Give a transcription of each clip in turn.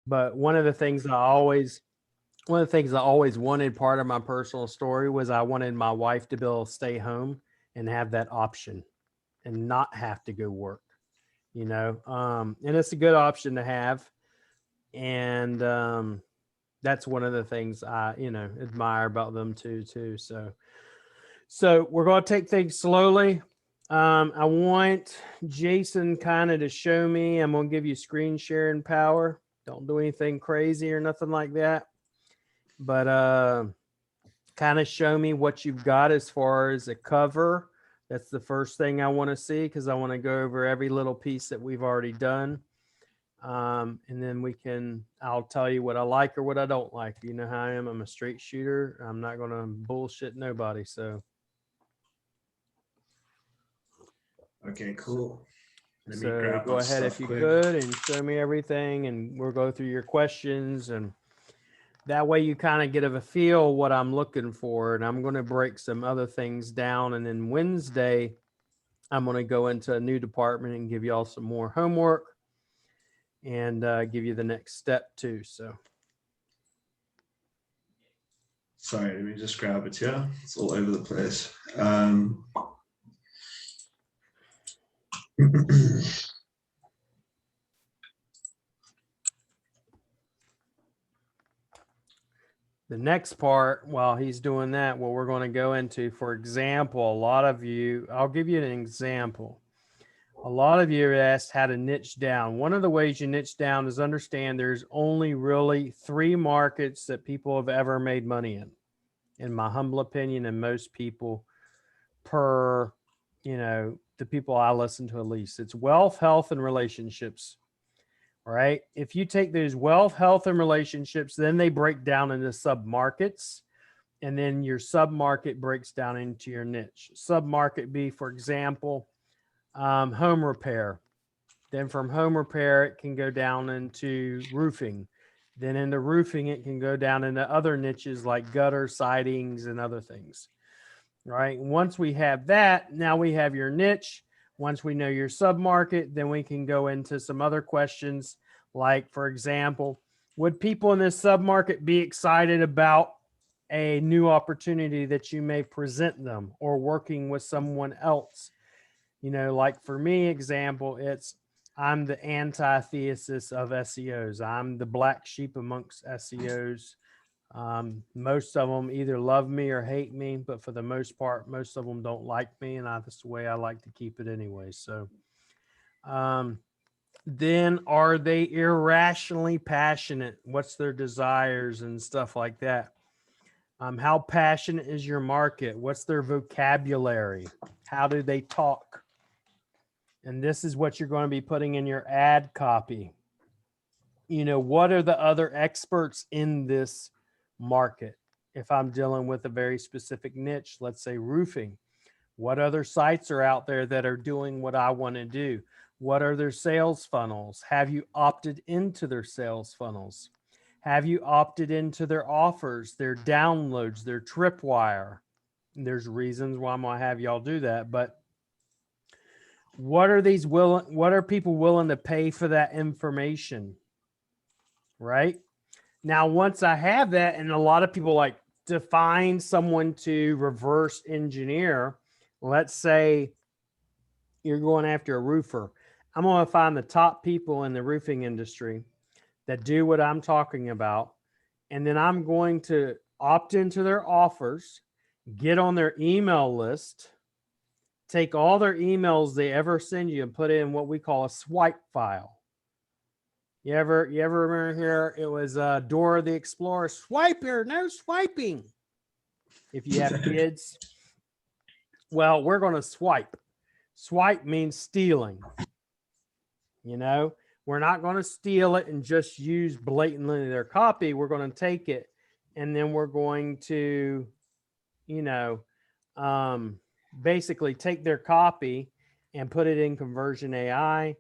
But one of the things I always wanted, part of my personal story, was I wanted my wife to be able to stay home and have that option and not have to go work, and it's a good option to have. And that's one of the things I, admire about them too. So we're going to take things slowly. I want Jason kind of to show me. I'm going to give you screen sharing power. Don't do anything crazy or nothing like that. But kind of show me what you've got as far as a cover. That's the first thing I want to see, because I want to go over every little piece that we've already done. And then I'll tell you what I like or what I don't like. You know how I am. I'm a straight shooter. I'm not going to bullshit nobody. Okay, cool. Let me So grab go my ahead if stuff you quick. could and show me everything, and we'll go through your questions, and that way you kind of get a feel what I'm looking for. And I'm going to break some other things down, and then Wednesday I'm going to go into a new department and give y'all some more homework and give you the next step too. So Sorry, let me just grab it here. It's all over the place. the next part, while he's doing that, what we're going to go into, for example, a lot of you, I'll give you an example. A lot of you asked how to niche down. One of the ways you niche down is understand there's only really 3 markets that people have ever made money in my humble opinion, and most people per, the people I listen to at least. It's wealth, health, and relationships. Right? If you take those wealth, health, and relationships, then they break down into sub markets, and then your sub market breaks down into your niche. Sub market B, for example, home repair. Then from home repair, it can go down into roofing. Then into roofing, it can go down into other niches like gutter, sidings, and other things. Right? Once we have that, now we have your niche. Once we know your submarket, then we can go into some other questions, like, for example, would people in this submarket be excited about a new opportunity that you may present them, or working with someone else? Like for me, example, I'm the antithesis of SEOs. I'm the black sheep amongst SEOs. Most of them either love me or hate me, but for the most part, most of them don't like me, and that's the way I like to keep it anyway. So, then are they irrationally passionate? What's their desires and stuff like that? How passionate is your market? What's their vocabulary? How do they talk? And this is what you're going to be putting in your ad copy. What are the other experts in this market? If I'm dealing with a very specific niche, let's say roofing, what other sites are out there that are doing what I want to do? What are their sales funnels? Have you opted into their sales funnels? Have you opted into their offers, their downloads, their tripwire? And there's reasons why I'm going to have y'all do that, but what are people willing to pay for that information? Right? Now, once I have that, and a lot of people like to find someone to reverse engineer, let's say you're going after a roofer. I'm going to find the top people in the roofing industry that do what I'm talking about. And then I'm going to opt into their offers, get on their email list, take all their emails they ever send you and put it in what we call a swipe file. You ever remember here? It was Dora the Explorer. Swipe here, no swiping. If you have kids, well, we're going to swipe. Swipe means stealing. We're not going to steal it and just use blatantly their copy. We're going to take it, and then we're going to, basically take their copy and put it in Conversion AI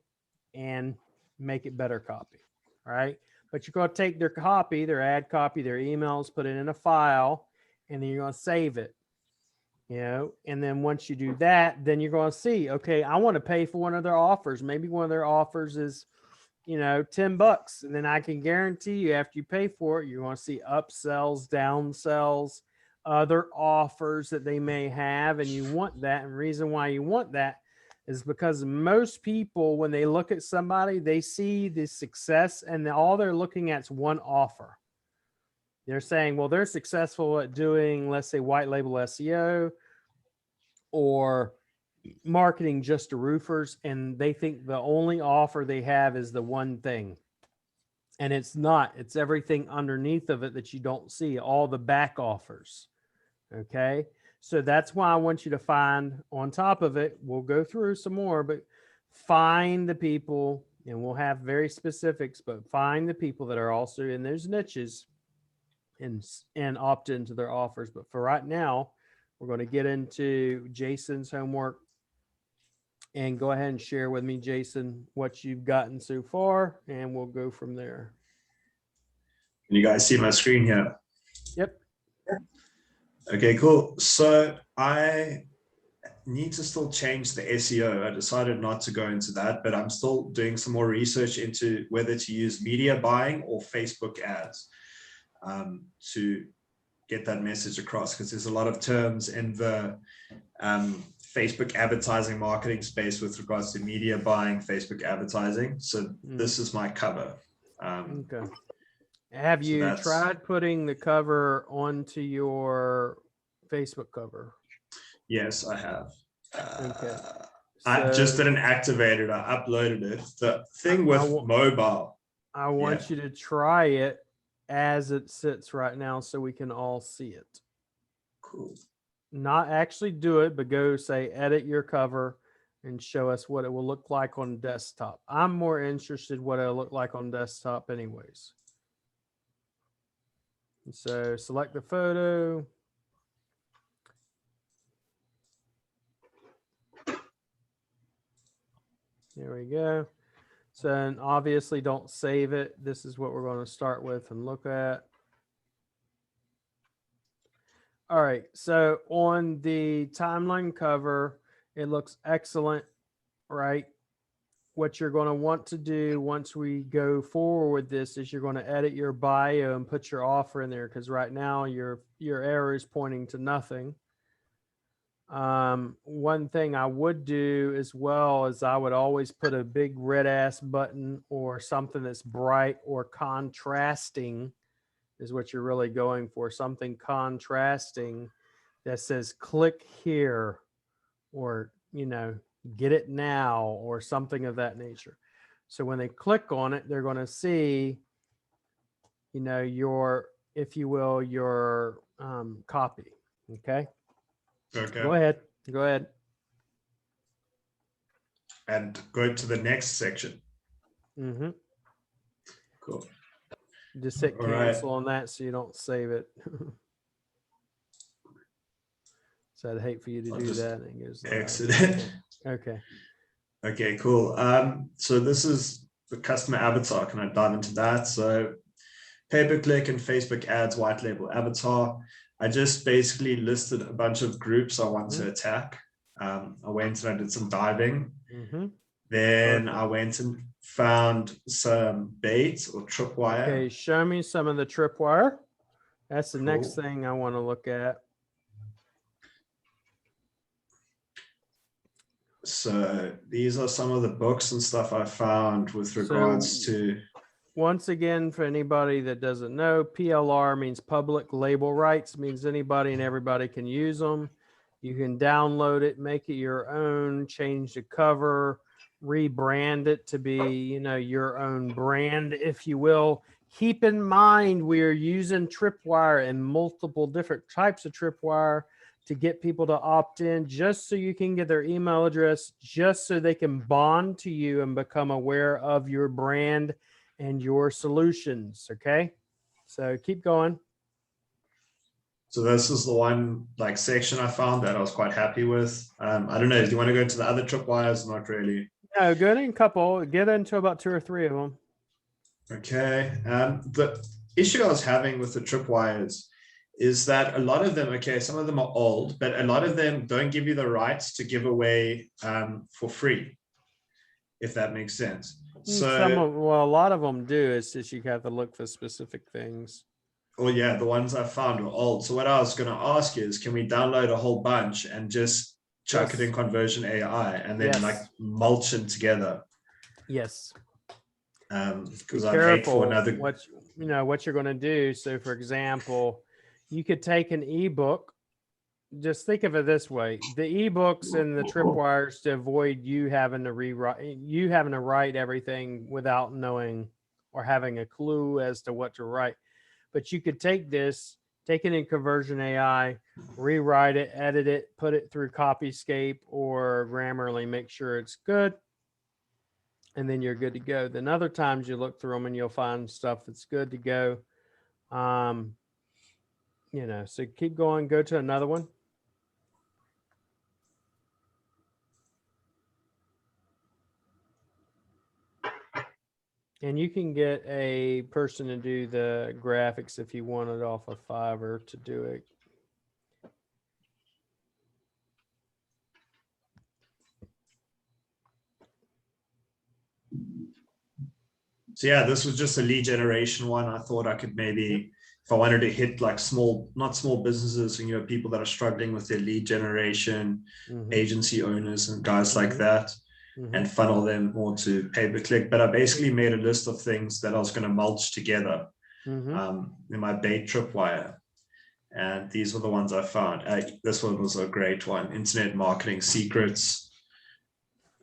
and make it better copy. All right. But you're going to take their copy, their ad copy, their emails, put it in a file, and then you're going to save it. And then once you do that, then you're going to see, okay, I want to pay for one of their offers. Maybe one of their offers is $10. And then I can guarantee you after you pay for it, you're going to see upsells, downsells, other offers that they may have. And you want that. And the reason why you want that is because most people, when they look at somebody, they see the success and all they're looking at is one offer. They're saying, well, they're successful at doing, let's say, white label SEO or marketing just to roofers. And they think the only offer they have is the one thing. And it's not. It's everything underneath of it that you don't see, all the back offers. Okay. So that's why I want you to find on top of it. We'll go through some more, but find the people, and we'll have very specifics, but find the people that are also in those niches and opt into their offers. But for right now, we're going to get into Jason's homework, and go ahead and share with me, Jason, what you've gotten so far, and we'll go from there. Can you guys see my screen here? Yep. Okay, cool. So I need to still change the SEO. I decided not to go into that, but I'm still doing some more research into whether to use media buying or Facebook ads to get that message across, because there's a lot of terms in the Facebook advertising marketing space with regards to media buying, Facebook advertising. So this is my cover. Okay. Have you tried putting the cover onto your Facebook cover? Yes, I have. Okay. I just didn't activate it. I uploaded it. The thing with mobile. I want you to try it as it sits right now so we can all see it. Cool. Not actually do it, but go say edit your cover and show us what it will look like on desktop. I'm more interested what it'll look like on desktop anyways. So select the photo. There we go. So and obviously don't save it. This is what we're going to start with and look at. All right. So on the timeline cover, it looks excellent, right? What you're going to want to do once we go forward with this is you're going to edit your bio and put your offer in there, because right now your arrow is pointing to nothing. One thing I would do as well is I would always put a big red ass button or something that's bright or contrasting is what you're really going for. Something contrasting that says click here, or, get it now, or something of that nature. So when they click on it, they're going to see, your, if you will, your copy. Okay. Okay. Go ahead. And go to the next section. Mm-hmm. Cool. Just hit cancel on that so you don't save it. So I'd hate for you to do that. And it goes exit it. Okay. Okay, cool. So this is the customer avatar. Can I dive into that? So pay-per-click and Facebook ads, white label avatar. I just basically listed a bunch of groups I want to attack. I went and I did some diving. Then I went and found some bait or tripwire. Okay, show me some of the tripwire. That's the next thing I want to look at. So these are some of the books and stuff I found with regards to. Once again, for anybody that doesn't know, PLR means public label rights, means anybody and everybody can use them. You can download it, make it your own, change the cover, rebrand it to be, your own brand, if you will. Keep in mind, we're using tripwire and multiple different types of tripwire to get people to opt in, just so you can get their email address, just so they can bond to you and become aware of your brand and your solutions. Okay. So keep going. So this is the one section I found that I was quite happy with. I don't know. Do you want to go into the other tripwires? Not really. No, go in a couple, get into about 2 or 3 of them. Okay. The issue I was having with the tripwires is that a lot of them, some of them are old, but a lot of them don't give you the rights to give away for free, if that makes sense. So, Well, a lot of them do. It's just you have to look for specific things. well, yeah, the ones I found were old. So what I was going to ask is, can we download a whole bunch and just chuck it in Yes. Conversion AI and then like Yes. mulch them together? Yes. Be Because I'd hate for careful another. what you're going to do. So, for example, you could take an ebook. Just think of it this way: the ebooks and the tripwires to avoid you having to write everything without knowing or having a clue as to what to write. But you could take this, take it in Conversion AI, rewrite it, edit it, put it through Copyscape or Grammarly, make sure it's good, and then you're good to go. Then other times you look through them and you'll find stuff that's good to go. Um, so keep going, go to another one. And you can get a person to do the graphics if you wanted off of Fiverr to do it. So yeah, this was just a lead generation one. I thought I could maybe, if I wanted to hit like not small businesses, and people that are struggling with their lead generation, agency owners and guys like that, and funnel them more to pay-per-click. But I basically made a list of things that I was going to mulch together in my bait tripwire. And these were the ones I found. This one was a great one, Internet Marketing Secrets.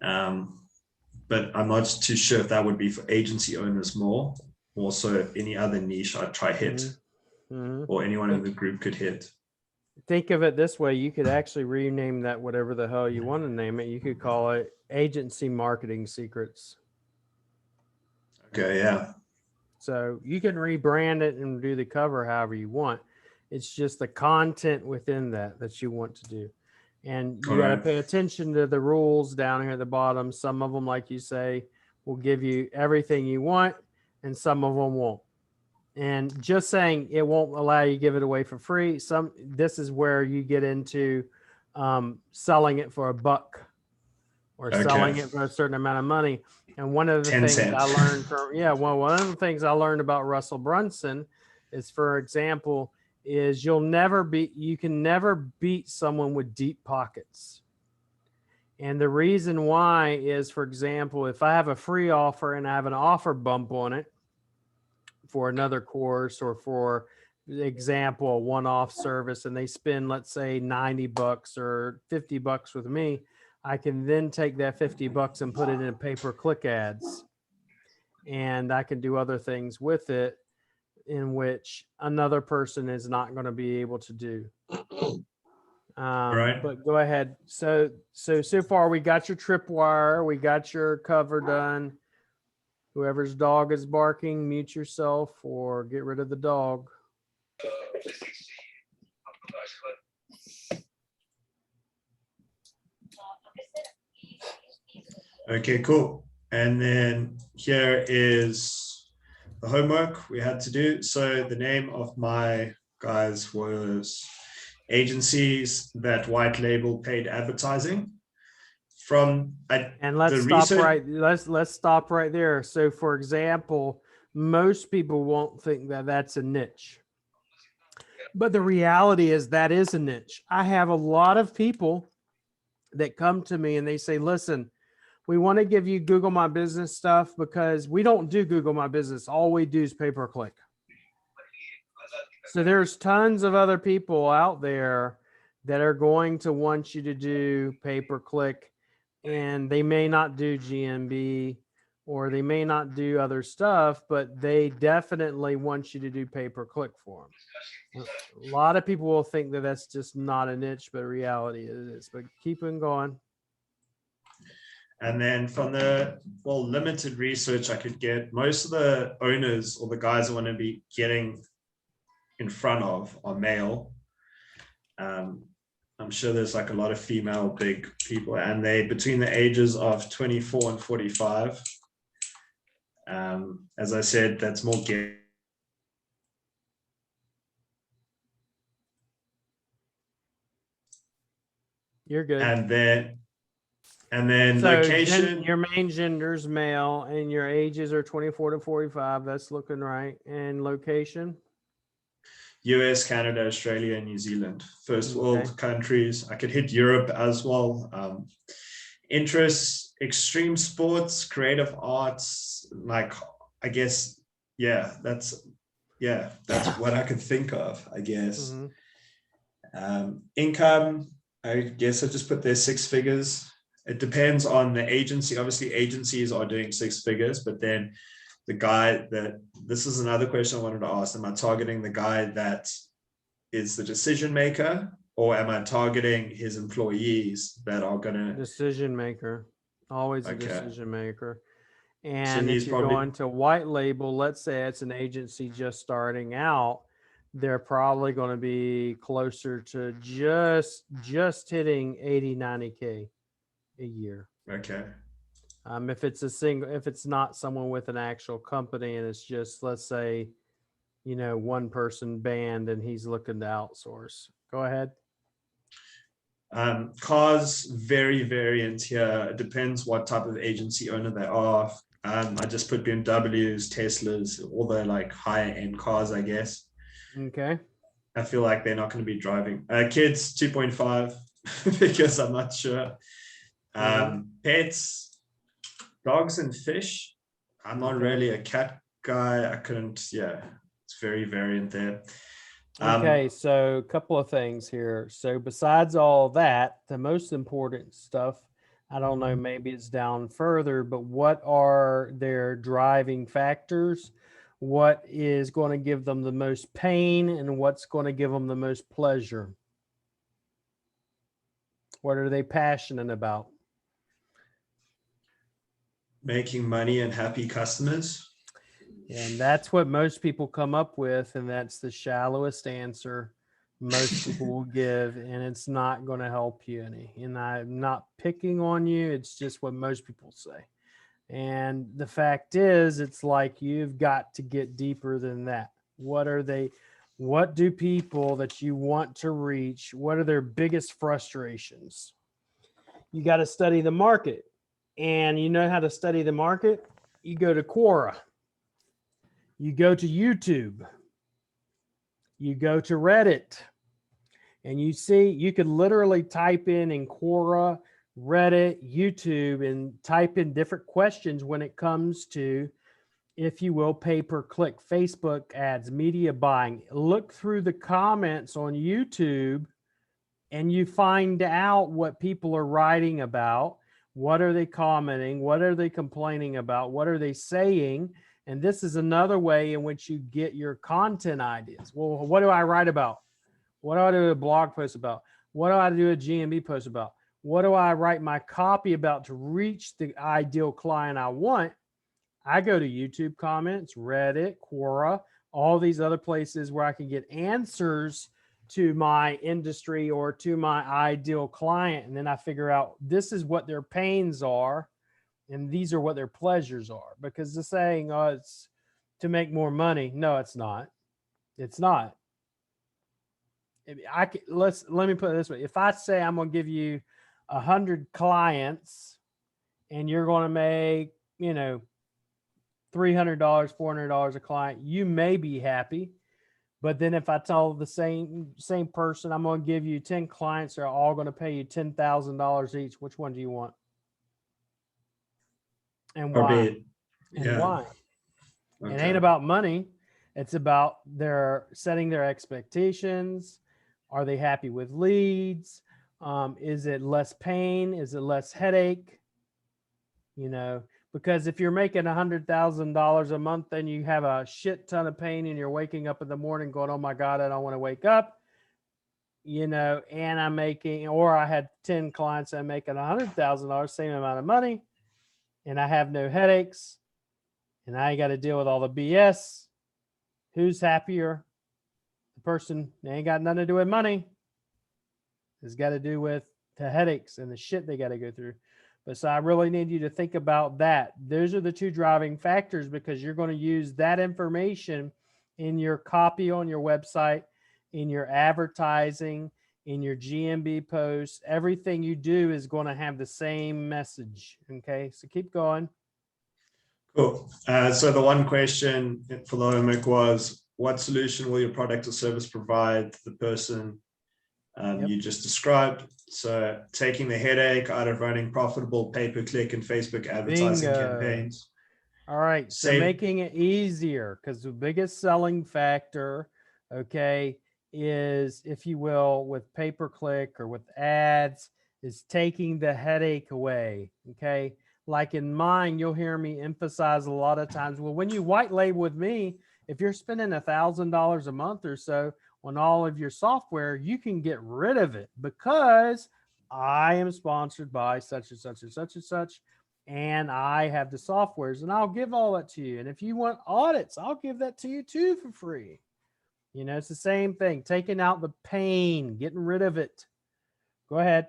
But I'm not too sure if that would be for agency owners more, or so any other niche I'd try hit, or anyone in the group could hit. Think of it this way: you could actually rename that whatever the hell you want to name it. You could call it Agency Marketing Secrets. Okay, yeah. So you can rebrand it and do the cover however you want. It's just the content within that you want to do. And you got to pay attention to the rules down here at the bottom. Some of them, like you say, will give you everything you want, and some of them won't. And just saying it won't allow you to give it away for free. This is where you get into selling it for $1 or selling it for a certain amount of money. And one of the things I learned one of the things I learned about Russell Brunson is, for example, is you can never beat someone with deep pockets. And the reason why is, for example, if I have a free offer and I have an offer bump on it for another course, or for example, a one-off service, and they spend, let's say, $90 or $50 with me, I can then take that $50 and put it in pay-per-click ads. And I can do other things with it in which another person is not going to be able to do. Right. But go ahead. So far we got your tripwire, we got your cover done. Whoever's dog is barking, mute yourself or get rid of the dog. Okay, cool. And then here is the homework we had to do. So the name of my guys was Agencies That White Label Paid Advertising. Let's stop right there. So, for example, most people won't think that that's a niche, but the reality is that is a niche. I have a lot of people that come to me and they say, listen, we want to give you Google My Business stuff because we don't do Google My Business. All we do is pay-per-click. So there's tons of other people out there that are going to want you to do pay-per-click, and they may not do GMB or they may not do other stuff, but they definitely want you to do pay-per-click for them. A lot of people will think that that's just not a niche, but reality it is. But keep on going. And then from the limited research I could get, most of the owners or the guys I want to be getting in front of are male. I'm sure there's like a lot of female big people, and they between the ages of 24 and 45. As I said, that's more gay. You're good. And then And then So location, your main gender's male and your ages are 24 to 45. That's looking right. And location. US, Canada, Australia, and New Zealand. First Okay. world countries. I could hit Europe as well. Interests, extreme sports, creative arts, like, I guess, that's what I could think of, I guess. Income, I guess I just put there 6 figures. It depends on the agency. Obviously, agencies are doing 6 figures, but then the guy that, this is another question I wanted to ask, am I targeting the guy that is the decision maker, or am I targeting his employees that are going to Decision maker, always a Okay. decision maker. So And if he's you're probably going to white label, let's say it's an agency just starting out, they're probably going to be closer to just hitting 80, 90K a year. okay. If it's not someone with an actual company and it's just, let's say, one person band and he's looking to outsource. Go ahead. Cars, very variant here. It depends what type of agency owner they are. I just put BMWs, Teslas, all the like higher end cars, I guess. Okay. I feel like they're not going to be driving. Kids, 2.5, because I'm not sure. Pets, dogs and fish. I'm not really a cat guy. I couldn't, it's very variant there. Okay, so a couple of things here. So besides all that, the most important stuff, I don't know, maybe it's down further, but what are their driving factors? What is going to give them the most pain and what's going to give them the most pleasure? What are they passionate about? Making money and happy customers. And that's what most people come up with, and that's the shallowest answer most people will give, and it's not going to help you any. And I'm not picking on you, it's just what most people say. And the fact is, it's like you've got to get deeper than that. What do people that you want to reach, what are their biggest frustrations? You got to study the market. And you know how to study the market? You go to Quora. You go to YouTube, you go to Reddit, and you could literally type in Quora, Reddit, YouTube, and type in different questions when it comes to, if you will, pay-per-click, Facebook ads, media buying. Look through the comments on YouTube and you find out what people are writing about. What are they commenting? What are they complaining about? What are they saying? And this is another way in which you get your content ideas. Well, what do I write about? What do I do a blog post about? What do I do a GMB post about? What do I write my copy about to reach the ideal client I want? I go to YouTube comments, Reddit, Quora, all these other places where I can get answers to my industry or to my ideal client. And then I figure out this is what their pains are and these are what their pleasures are. Because the saying, oh, it's to make more money. No, it's not. It's not. Let me put it this way. If I say I'm going to give you 100 clients and you're going to make, $300, $400 a client, you may be happy. But then if I tell the same person, I'm going to give you 10 clients, they're all going to pay you $10,000 each. Which one do you want? And why? And why? Okay. It ain't about money. It's about their setting their expectations. Are they happy with leads? Is it less pain? Is it less headache? Because if you're making $100,000 a month and you have a shit ton of pain and you're waking up in the morning going, oh my God, I don't want to wake up, and I'm making, or I had 10 clients that I'm making $100,000, same amount of money, and I have no headaches, and I got to deal with all the BS. Who's happier? The person that ain't got nothing to do with money. It's got to do with the headaches and the shit they got to go through. But so I really need you to think about that. Those are the two driving factors, because you're going to use that information in your copy on your website, in your advertising, in your GMB posts. Everything you do is going to have the same message. Okay, so keep going. Cool. So the one question for the homework was, what solution will your product or service provide the person you just described? So taking the headache out of running profitable pay-per-click and Facebook advertising campaigns. All right. So making it easier, because the biggest selling factor, okay, is, if you will, with pay-per-click or with ads, is taking the headache away. Okay. Like in mine, you'll hear me emphasize a lot of times, well, when you white label with me, if you're spending $1,000 a month or so on all of your software, you can get rid of it because I am sponsored by such and such and such and such, and I have the softwares, and I'll give all that to you. And if you want audits, I'll give that to you too for free. You know, it's the same thing, taking out the pain, getting rid of it. Go ahead.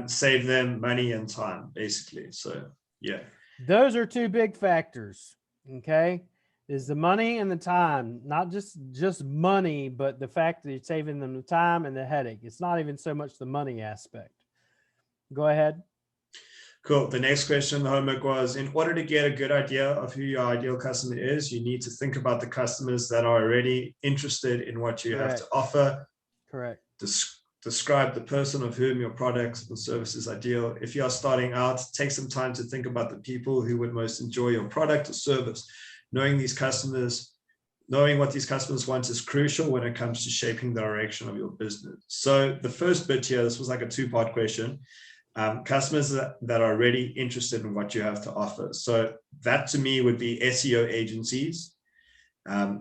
Save them money and time, basically. So yeah, those are two big factors. Okay, is the money and the time, not just money, but the fact that you're saving them the time and the headache. It's not even so much the money aspect. Go ahead. Cool. The next question, the homework was, in order to get a good idea of who your ideal customer is, you need to think about the customers that are already interested in what you have to offer. Correct. Describe the person of whom your product or service is ideal. If you are starting out, take some time to think about the people who would most enjoy your product or service. Knowing what these customers want is crucial when it comes to shaping the direction of your business. So the first bit here, this was like a two-part question. Customers that are already interested in what you have to offer. So that to me would be SEO agencies,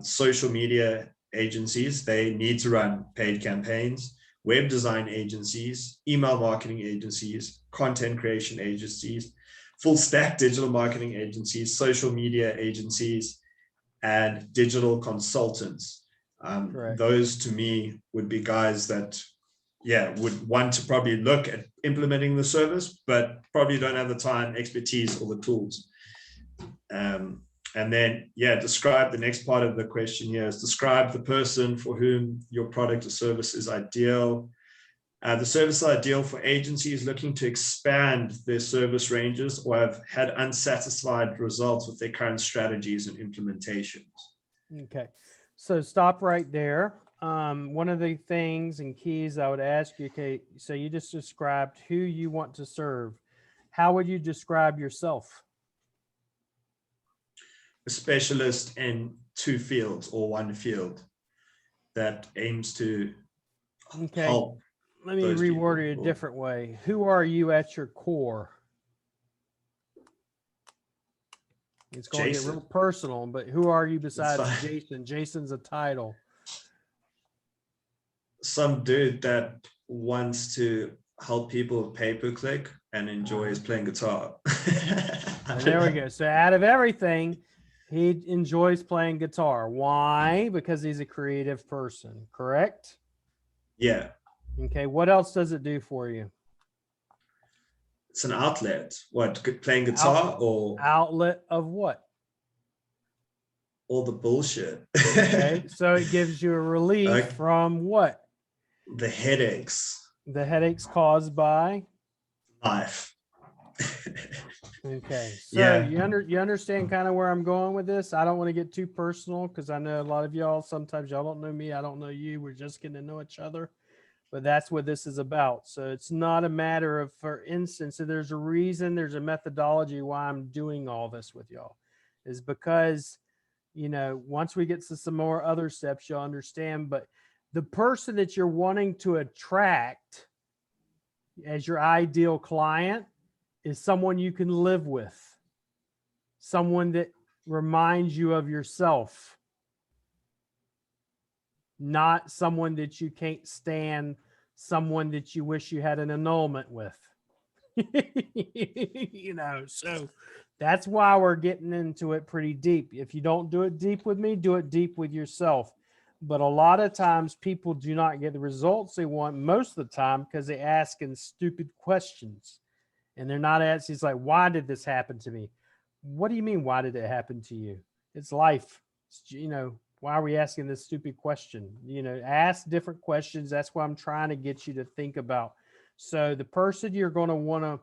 social media agencies. They need to run paid campaigns. Web design agencies, email marketing agencies, content creation agencies, full stack digital marketing agencies, social media agencies, and digital consultants. Those to me would be guys that, would want to probably look at implementing the service, but probably don't have the time, expertise, or the tools. And then, describe the next part of the question here is describe the person for whom your product or service is ideal. The service is ideal for agencies looking to expand their service ranges or have had unsatisfied results with their current strategies and implementations. Okay, so stop right there. One of the things and keys I would ask you, okay, so you just described who you want to serve. How would you describe yourself? A specialist in two fields or one field that aims to help. Let me reword it a different way. Who are you at your core? It's going to get real personal, but who are you besides Jason? Jason's a title. Some dude that wants to help people with pay-per-click and enjoys playing guitar. There we go. So out of everything, he enjoys playing guitar. Why? Because he's a creative person, correct? Yeah. Okay. What else does it do for you? It's an outlet. What? Playing guitar or outlet of what? All the bullshit. Okay. So it gives you a relief from what? The headaches. The headaches caused by life. Okay, so you understand kind of where I'm going with this. I don't want to get too personal because I know a lot of y'all, sometimes y'all don't know me, I don't know you, we're just getting to know each other, but that's what this is about. So it's not a matter of, for instance, there's a reason, there's a methodology why I'm doing all this with y'all, is because, you know, once we get to some more other steps, you'll understand. But the person that you're wanting to attract as your ideal client is someone you can live with, someone that reminds you of yourself, not someone that you can't stand, someone that you wish you had an annulment with. You know, so that's why we're getting into it pretty deep. If you don't do it deep with me, do it deep with yourself. But a lot of times people do not get the results they want most of the time because they asking stupid questions. And they're not asking, it's like, why did this happen to me? What do you mean, why did it happen to you? It's life. It's, you know, Why are we asking this stupid question? You know, ask different questions. That's what I'm trying to get you to think about. So the person you're going to want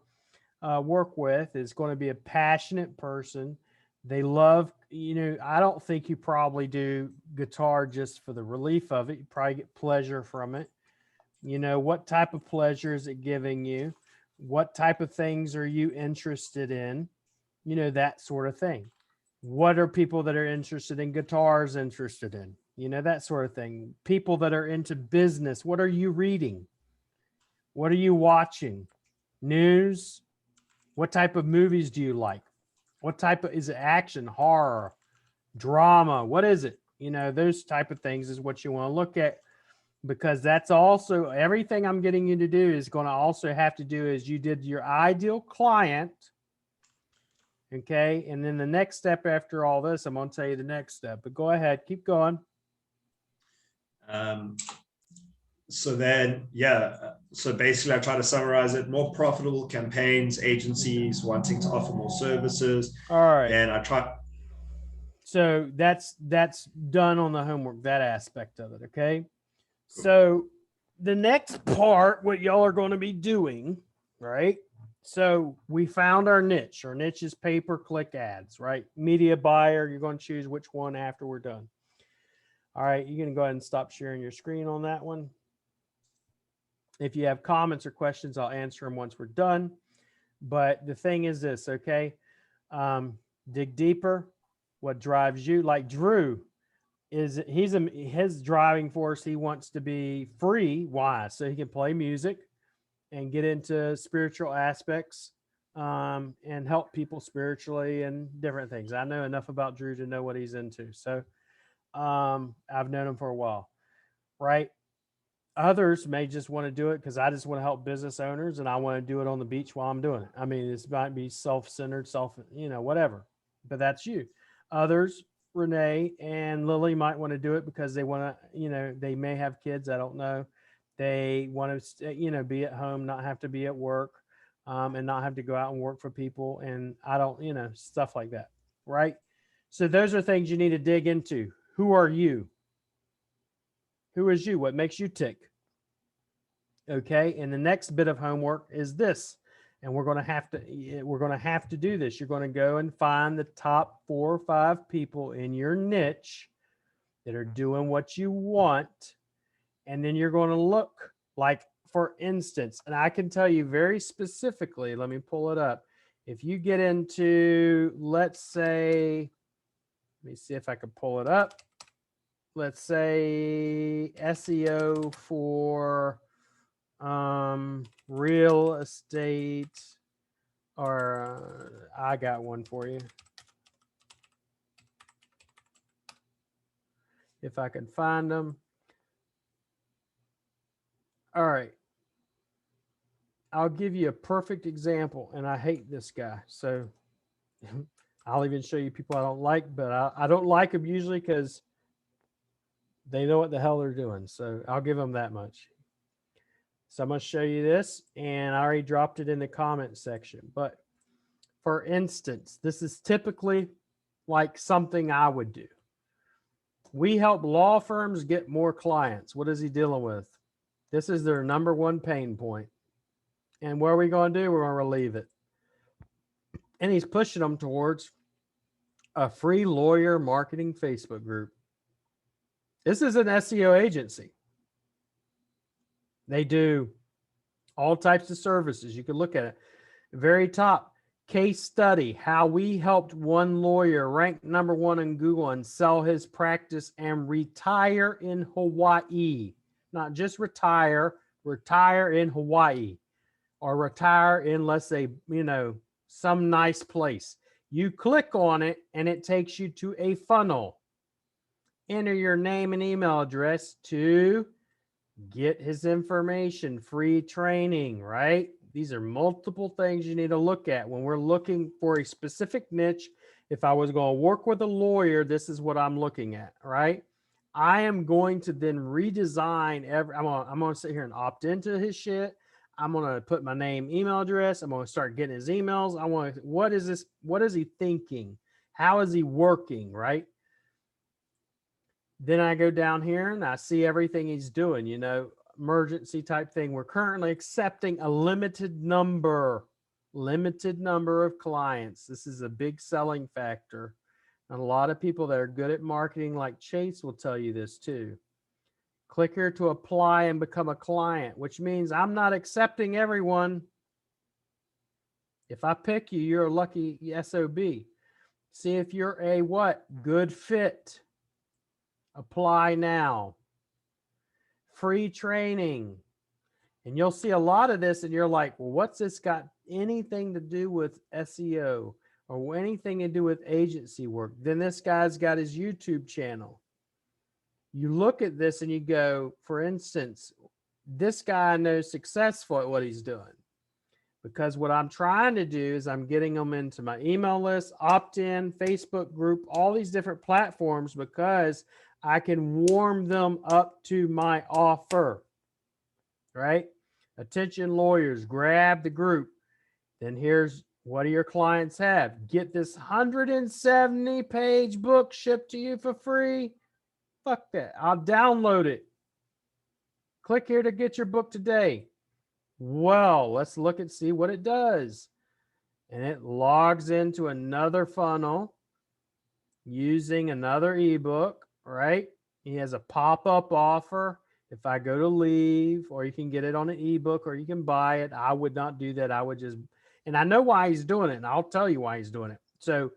to work with is going to be a passionate person. They love, you know, I don't think you probably do guitar just for the relief of it. You probably get pleasure from it. You know, what type of pleasure is it giving you? What type of things are you interested in? You know, that sort of thing. What are people that are interested in guitars interested in? You know, that sort of thing. People that are into business, what are you reading? What are you watching? News? What type of movies do you like? What type of, is it action, horror, drama? What is it? You know, those type of things is what you want to look at, because that's also everything I'm getting you to do is going to also have to do is you did your ideal client. Okay. And then the next step after all this, I'm going to tell you the next step, but go ahead, keep going. So then, yeah, so basically I try to summarize it: more profitable campaigns, agencies wanting to offer more services. All right. And I try. So that's done on the homework, that aspect of it. Okay. So the next part, what y'all are going to be doing, right? So we found our niche. Our niche is pay-per-click ads, right? Media buyer, you're going to choose which one after we're done. All right, you're going to go ahead and stop sharing your screen on that one. If you have comments or questions, I'll answer them once we're done. But the thing is this, okay? Dig deeper. What drives you? Like Drew, is his driving force. He wants to be free. Why? So he can play music and get into spiritual aspects and help people spiritually and different things. I know enough about Drew to know what he's into. So I've known him for a while, right? Others may just want to do it because I just want to help business owners and I want to do it on the beach while I'm doing it. I mean, this might be self-centered, whatever, but that's you. Others, Renee and Lily, might want to do it because they want to, they may have kids. I don't know. They want to, be at home, not have to be at work, and not have to go out and work for people. And I don't, stuff like that. Right. So those are things you need to dig into. Who are you? Who is you? What makes you tick? Okay. And the next bit of homework is this. And we're going to have to do this. You're going to go and find the top 4 or 5 people in your niche that are doing what you want. And then you're going to look, like, for instance, and I can tell you very specifically, let me pull it up. If you get into, let's say, let me see if I can pull it up. Let's say SEO for real estate, or I got one for you. If I can find them. All right. I'll give you a perfect example, and I hate this guy. So I'll even show you people I don't like, but I don't like them usually because they know what the hell they're doing. So I'll give them that much. So I'm going to show you this, and I already dropped it in the comment section. But for instance, this is typically like something I would do. We help law firms get more clients. What is he dealing with? This is their number one pain point. And what are we going to do? We're going to relieve it. And he's pushing them towards a free lawyer marketing Facebook group. This is an SEO agency. They do all types of services. You can look at it. Very top, case study, how we helped one lawyer rank number 1 in Google and sell his practice and retire in Hawaii. Not just retire in Hawaii, or retire in, let's say, some nice place. You click on it and it takes you to a funnel. Enter your name and email address to get his information, free training, right? These are multiple things you need to look at when we're looking for a specific niche. If I was going to work with a lawyer, this is what I'm looking at, right? I am going to then redesign I'm going to sit here and opt into his shit. I'm going to put my name, email address. I'm going to start getting his emails. What is this? What is he thinking? How is he working, right? Then I go down here and I see everything he's doing, you know, emergency type thing. We're currently accepting a limited number of clients. This is a big selling factor. And a lot of people that are good at marketing, like Chase, will tell you this too. Click here to apply and become a client, which means I'm not accepting everyone. If I pick you, you're a lucky SOB. See if you're a what? Good fit. Apply now. Free training. And you'll see a lot of this and you're like, well, what's this got anything to do with SEO or anything to do with agency work? Then this guy's got his YouTube channel. You look at this and you go, for instance, this guy I know is successful at what he's doing. Because what I'm trying to do is I'm getting them into my email list, opt-in, Facebook group, all these different platforms because I can warm them up to my offer, right? Attention lawyers, grab the group. Then here's what do your clients have? Get this 170-page book shipped to you for free. Fuck that. I'll download it. Click here to get your book today. Well, let's look and see what it does. And it logs into another funnel using another ebook, right? He has a pop-up offer. If I go to leave, or you can get it on an ebook, or you can buy it. I would not do that. I would just, and I know why he's doing it, and I'll tell you why he's doing it. So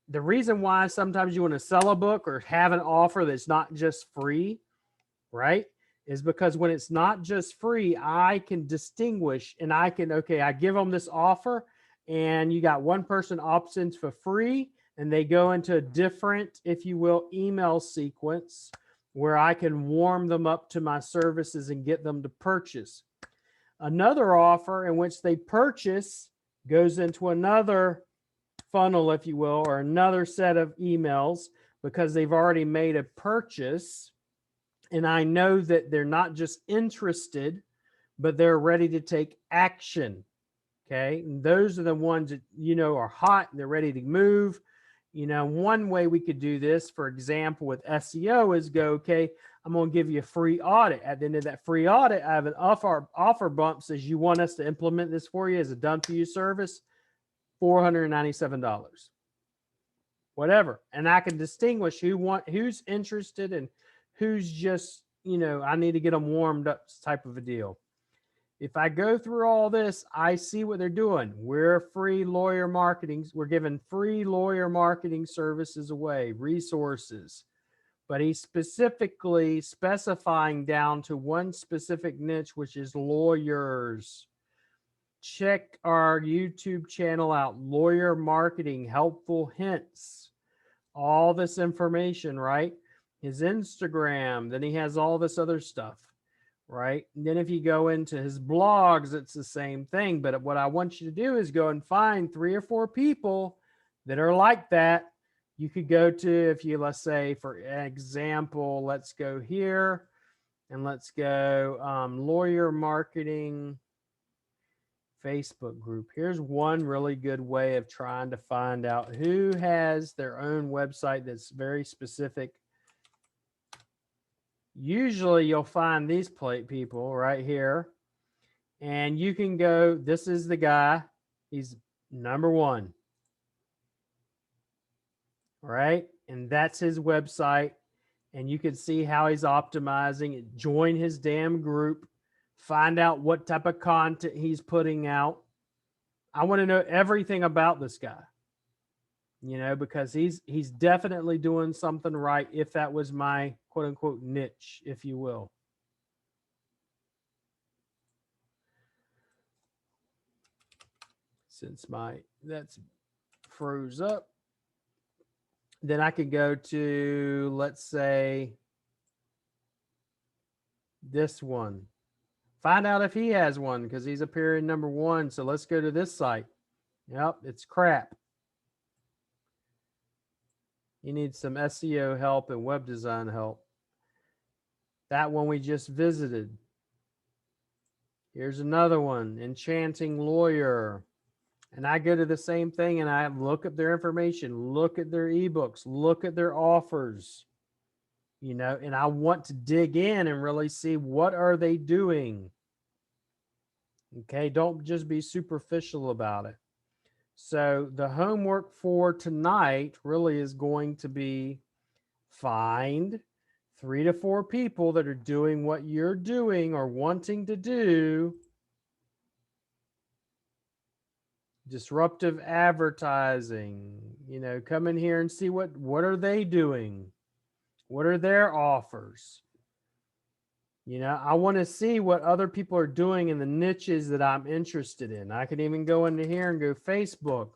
the reason why sometimes you want to sell a book or have an offer that's not just free, right, is because when it's not just free, I can distinguish and I can, okay, I give them this offer and you got one person opts in for free and they go into a different, if you will, email sequence where I can warm them up to my services and get them to purchase. Another offer in which they purchase goes into another funnel, if you will, or another set of emails because they've already made a purchase. And I know that they're not just interested, but they're ready to take action. Okay. And those are the ones that, you know, are hot and they're ready to move. You know, one way we could do this, for example, with SEO is go, okay, I'm going to give you a free audit. At the end of that free audit, I have an offer bump says you want us to implement this for you as a done for you service, $497, whatever. And I can distinguish who's interested and who's just, you know, I need to get them warmed up type of a deal. If I go through all this, I see what they're doing. We're free lawyer marketing. We're giving free lawyer marketing services away, resources. But he's specifically specifying down to one specific niche, which is lawyers. Check our YouTube channel out, Lawyer Marketing, Helpful Hints. All this information, right? His Instagram, then he has all this other stuff. Right? And then if you go into his blogs, it's the same thing. But what I want you to do is go and find 3 or 4 people that are like that. You could go to, if you, let's say, for example, let's go here and let's go lawyer marketing Facebook group. Here's one really good way of trying to find out who has their own website that's very specific. Usually you'll find these people right here and you can go, this is the guy, he's number 1, right? And that's his website and you can see how he's optimizing it. Join his damn group, find out what type of content he's putting out. I want to know everything about this guy, you know, because he's definitely doing something right if that was my quote unquote niche, if you will. Since that's froze up, then I could go to, let's say, this one. Find out if he has one because he's appearing number 1. So let's go to this site. Yep, it's crap. You need some SEO help and web design help. That one we just visited. Here's another one, Enchanting Lawyer. And I go to the same thing and I look at their information, look at their ebooks, look at their offers. you know, and I want to dig in and really see what are they doing. Okay, don't just be superficial about it. So the homework for tonight really is going to be find 3 to 4 people that are doing what you're doing or wanting to do. Disruptive advertising, you know, come in here and see what are they doing? What are their offers? You know, I want to see what other people are doing in the niches that I'm interested in. I can even go into here and go Facebook.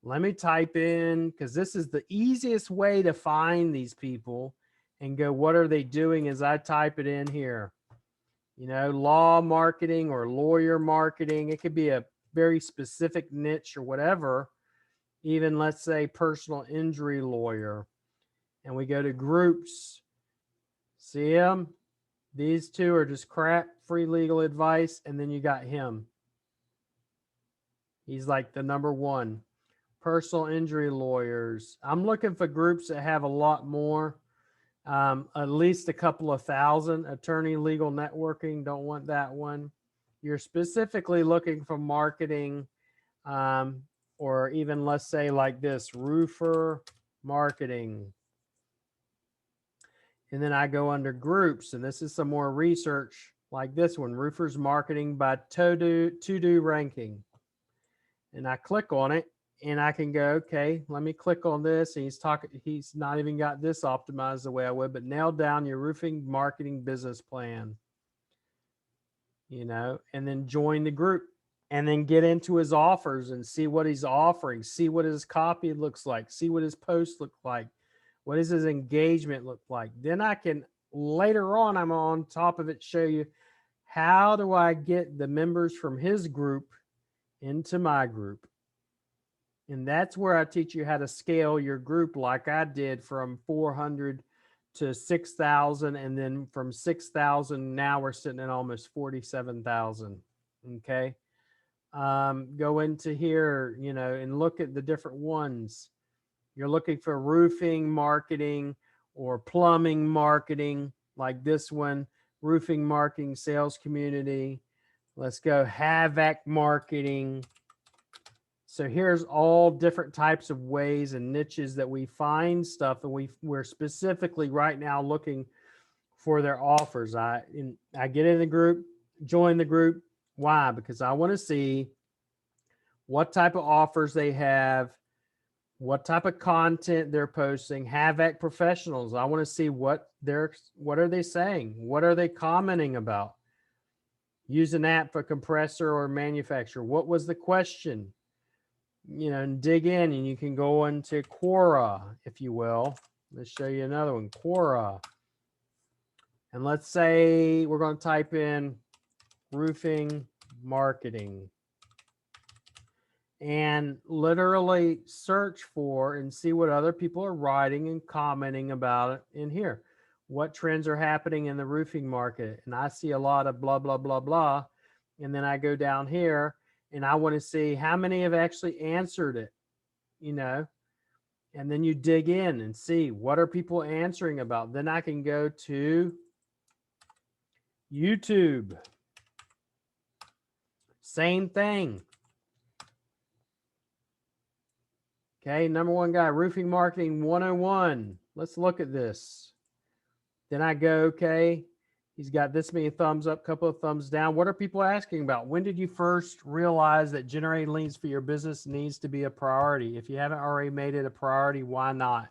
Let me type in, because this is the easiest way to find these people and go, what are they doing as I type it in here? You know, law marketing or lawyer marketing. It could be a very specific niche or whatever. Even let's say personal injury lawyer. And we go to groups. See them? These two are just crap, free legal advice. And then you got him. He's like the number one. Personal injury lawyers. I'm looking for groups that have a lot more, at least a couple of thousand. Attorney legal networking, don't want that one. You're specifically looking for marketing, or even let's say like this, roofer marketing. And then I go under groups, and this is some more research like this one, roofers marketing by to-do ranking. And I click on it, and I can go, okay, let me click on this. And he's not even got this optimized the way I would, but nail down your roofing marketing business plan, you know, and then join the group, and then get into his offers and see what he's offering, see what his copy looks like, see what his posts look like, what does his engagement look like. Then I can, later on, I'm on top of it, show you how do I get the members from his group into my group. And that's where I teach you how to scale your group like I did, from 400 to 6,000. And then from 6,000, now we're sitting at almost 47,000. Okay. Go into here, you know, and look at the different ones. You're looking for roofing marketing or plumbing marketing, like this one, roofing marketing sales community. Let's go Havoc marketing. So here's all different types of ways and niches that we find stuff, and we're specifically right now looking for their offers. I get in the group, join the group. Why? Because I want to see what type of offers they have, what type of content they're posting. Havoc professionals, I want to see what are they saying? What are they commenting about? Use an app for compressor or manufacturer. What was the question? You know, and dig in, and you can go into Quora, if you will. Let's show you another one, Quora. And let's say we're going to type in roofing marketing and literally search for and see what other people are writing and commenting about it in here. What trends are happening in the roofing market? And I see a lot of blah, blah, blah, blah. And then I go down here, and I want to see how many have actually answered it, you know, and then you dig in and see what are people answering about. Then I can go to YouTube. Same thing. Okay, number one guy, roofing marketing 101. Let's look at this. Then I go, okay, he's got this many thumbs up, couple of thumbs down. What are people asking about? When did you first realize that generating leads for your business needs to be a priority? If you haven't already made it a priority, why not?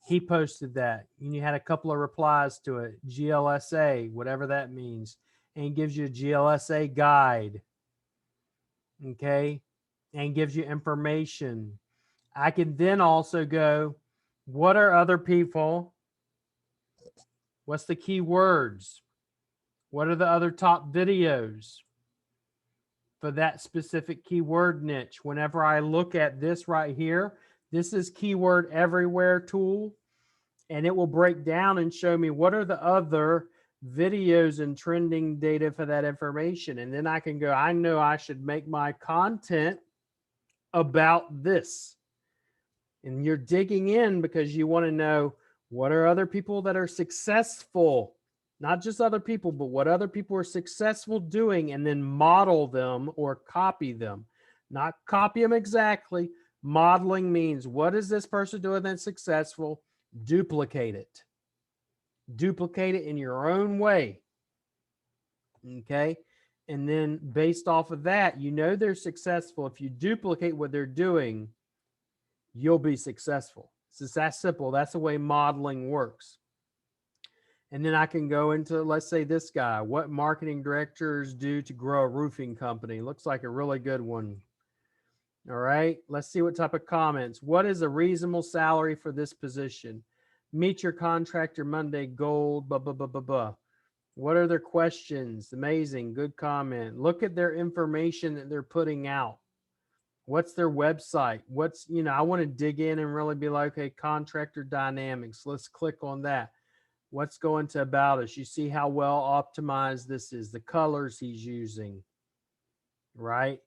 He posted that, and you had a couple of replies to it. GLSA, whatever that means, and gives you a GLSA guide. Okay, and gives you information. I can then also go, what are other people? What's the keywords? What are the other top videos for that specific keyword niche? Whenever I look at this right here, this is Keyword Everywhere tool, and it will break down and show me what are the other videos and trending data for that information. And then I can go, I know I should make my content about this. And you're digging in because you want to know What are other people that are successful? Not just other people, but what other people are successful doing, and then model them or copy them. Not copy them exactly. Modeling means, what is this person doing that's successful? Duplicate it. Duplicate it in your own way. Okay. And then based off of that, you know they're successful. If you duplicate what they're doing, you'll be successful. It's just that simple. That's the way modeling works. And then I can go into, let's say, this guy. What marketing directors do to grow a roofing company? Looks like a really good one. All right. Let's see what type of comments. What is a reasonable salary for this position? Meet your contractor Monday gold, blah, blah, blah, blah, blah. What are their questions? Amazing. Good comment. Look at their information that they're putting out. What's their website? What's, I want to dig in and really be like, okay, contractor dynamics. Let's click on that. What's going to about us? You see how well optimized this is, the colors he's using, right?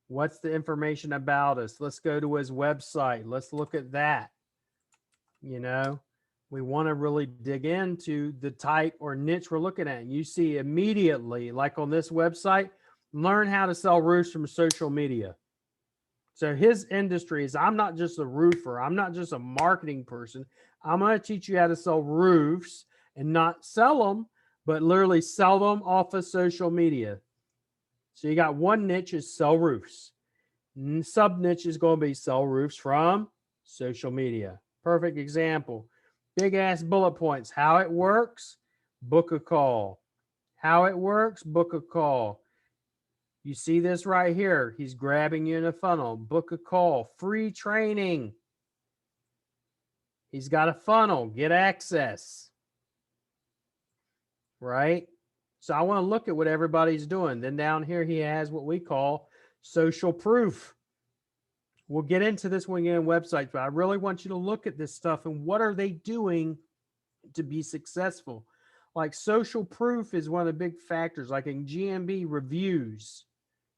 What's the information about us? Let's go to his website. Let's look at that. We want to really dig into the type or niche we're looking at. And you see immediately, like on this website, learn how to sell roofs from social media. So his industry is, I'm not just a roofer. I'm not just a marketing person. I'm going to teach you how to sell roofs and not sell them, but literally sell them off of social media. So you got one niche is sell roofs. Sub niche is going to be sell roofs from social media. Perfect example. Big ass bullet points. How it works, book a call. How it works, book a call. You see this right here. He's grabbing you in a funnel. Book a call. Free training. He's got a funnel. Get access. Right? So I want to look at what everybody's doing. Then down here, he has what we call social proof. We'll get into this when we get in websites, but I really want you to look at this stuff and what are they doing to be successful. Like social proof is one of the big factors, like in GMB reviews.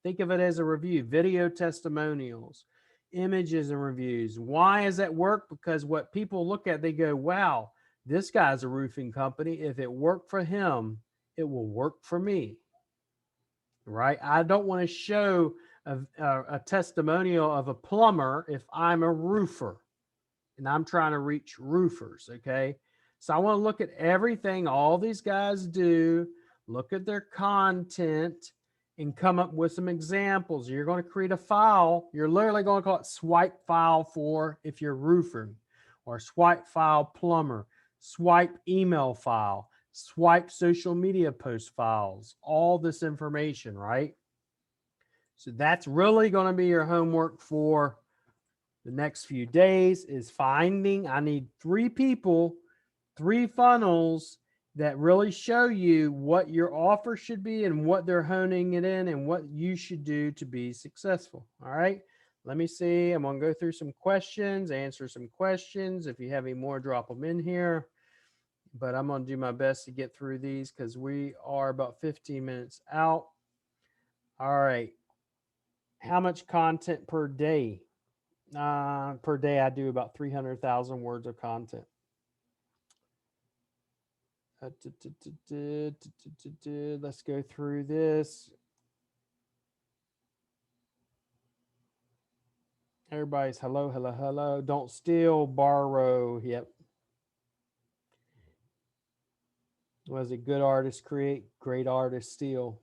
Think of it as a review, video testimonials, images and reviews. Why does that work? Because what people look at, they go, wow, this guy's a roofing company. If it worked for him, it will work for me. Right? I don't want to show a testimonial of a plumber if I'm a roofer and I'm trying to reach roofers. Okay. So I want to look at everything all these guys do, look at their content, and come up with some examples. You're going to create a file. You're literally going to call it swipe file for if you're roofing, or swipe file plumber, swipe email file, swipe social media post files, all this information, right? So that's really going to be your homework for the next few days is finding, I need 3 people, 3 funnels that really show you what your offer should be and what they're honing it in and what you should do to be successful. All right. Let me see. I'm going to go through some questions, answer some questions. If you have any more, drop them in here. But I'm going to do my best to get through these because we are about 15 minutes out. All right. How much content per day? Per day, I do about 300,000 words of content. Let's go through this. Everybody's hello, hello, hello. Don't steal, borrow. Yep. Was it good artists create, great artists steal?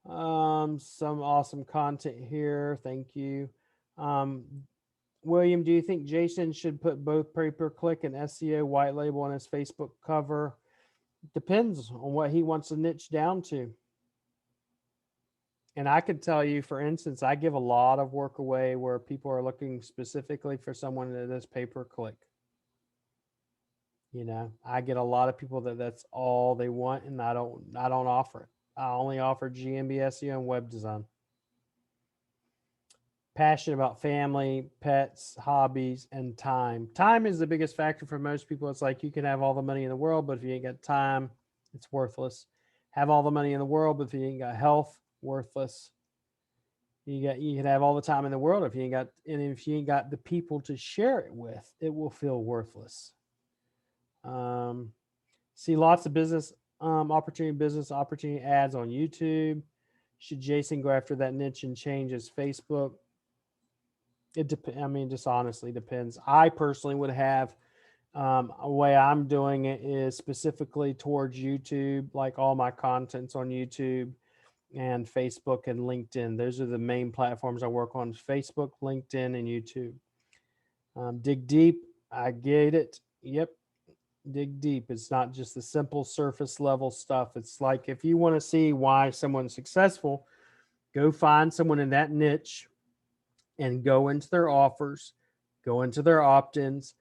Some awesome content here. Thank you. William, do you think Jason should put both pay-per-click and SEO white label on his Facebook cover? Depends on what he wants to niche down to. And I could tell you, for instance, I give a lot of work away where people are looking specifically for someone that does pay-per-click. I get a lot of people that's all they want, and I don't offer it. I only offer GMB, SEO, and web design. Passionate about family, pets, hobbies, and time. Time is the biggest factor for most people. It's like you can have all the money in the world, but if you ain't got time, it's worthless. Have all the money in the world, but if you ain't got health, worthless. You can have all the time in the world if you ain't got, and if you ain't got the people to share it with, it will feel worthless. Um, See lots of business opportunity ads on YouTube. Should Jason go after that niche and change his Facebook? It depends. I mean, just honestly depends. I personally would have a way I'm doing it is specifically towards YouTube, like all my content's on YouTube and Facebook and LinkedIn. Those are the main platforms I work on: Facebook, LinkedIn, and YouTube. Dig deep. I get it. Yep. Dig deep. It's not just the simple surface level stuff. It's like if you want to see why someone's successful, go find someone in that niche and go into their offers, go into their opt-ins,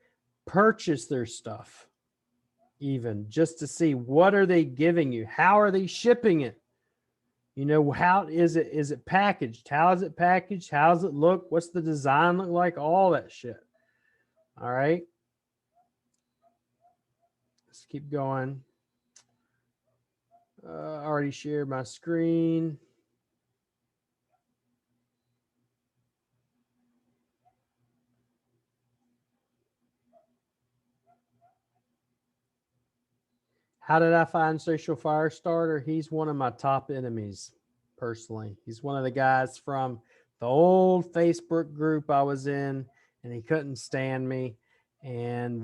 purchase their stuff, even just to see what are they giving you? How are they shipping it? You know, how is it packaged? How is it packaged? How does it look? What's the design look like? All that shit. All right. Let's keep going. I already shared my screen. How did I find Social Firestarter? He's one of my top enemies, personally. He's one of the guys from the old Facebook group I was in, and he couldn't stand me. And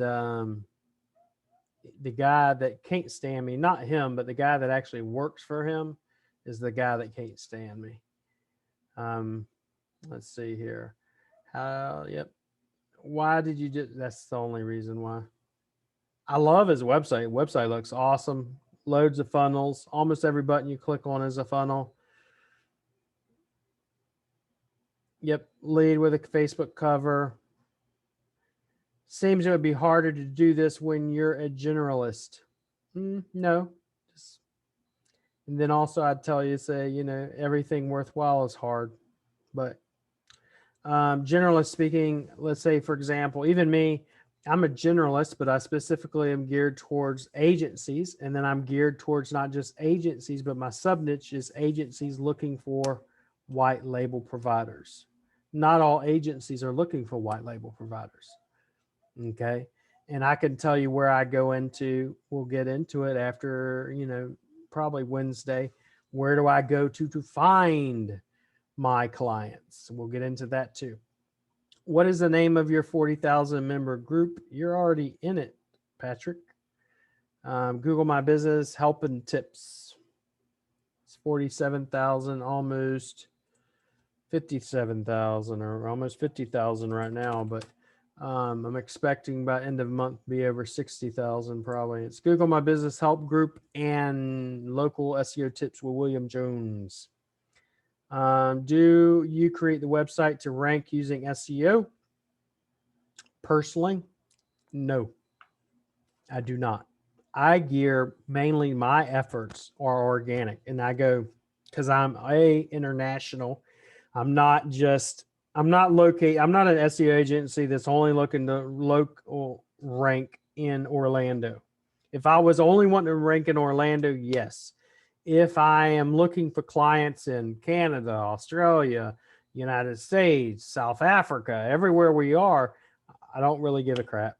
the guy that can't stand me, not him, but the guy that actually works for him, is the guy that can't stand me. Let's see here. Yep. Why did you just, that's the only reason why. I love his website. Website looks awesome. Loads of funnels. Almost every button you click on is a funnel. Yep. Lead with a Facebook cover. Seems it would be harder to do this when you're a generalist. No. And then also I'd tell you, say, you know, everything worthwhile is hard. But generalist speaking, let's say, for example, even me, I'm a generalist, but I specifically am geared towards agencies. And then I'm geared towards not just agencies, but my sub niche is agencies looking for white label providers. Not all agencies are looking for white label providers. Okay. And I can tell you where I go into, we'll get into it after, you know, probably Wednesday. Where do I go to find my clients? We'll get into that too. What is the name of your 40,000 member group? You're already in it, Patrick. Google My Business help and tips. It's 47,000, almost 57,000, or almost 50,000 right now. But I'm expecting by end of month to be over 60,000 probably. It's Google My Business help group and local SEO tips with William Jones. Do you create the website to rank using SEO? Personally, no, I do not. I gear mainly my efforts are organic, and I go because I'm international. I'm not an SEO agency that's only looking to local rank in Orlando. If I was only wanting to rank in Orlando, yes. If I am looking for clients in Canada, Australia, United States, South Africa, everywhere we are, I don't really give a crap.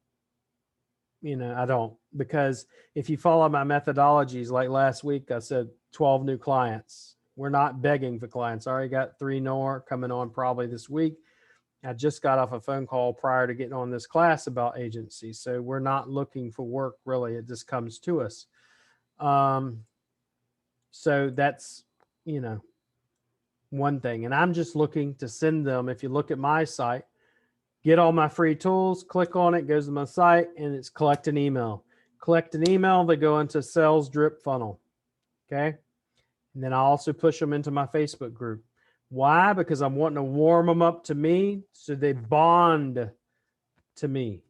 You know, I don't, because if you follow my methodologies, like last week, I said 12 new clients. We're not begging for clients. I already got 3 more coming on probably this week. I just got off a phone call prior to getting on this class about agencies. So we're not looking for work really. It just comes to us. So that's, you know, one thing. And I'm just looking to send them, if you look at my site, get all my free tools, click on it, goes to my site, and it's collect an email. Collect an email, they go into sales drip funnel. Okay. And then I also push them into my Facebook group. Why? Because I'm wanting to warm them up to me so they bond to me.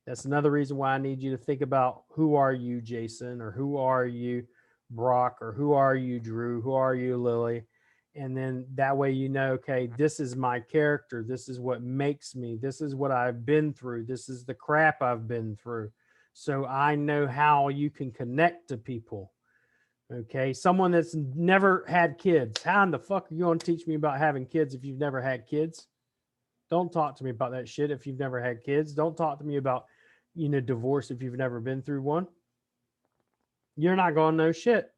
That's another reason why I need you to think about, who are you, Jason, or who are you, Brock, or who are you, Drew, who are you, Lily? And then that way, you know, okay, this is my character. This is what makes me. This is what I've been through. This is the crap I've been through. So I know how you can connect to people. Okay. Someone that's never had kids. How in the fuck are you going to teach me about having kids if you've never had kids? Don't talk to me about that shit if you've never had kids. Don't talk to me about, divorce if you've never been through one. You're not going to know shit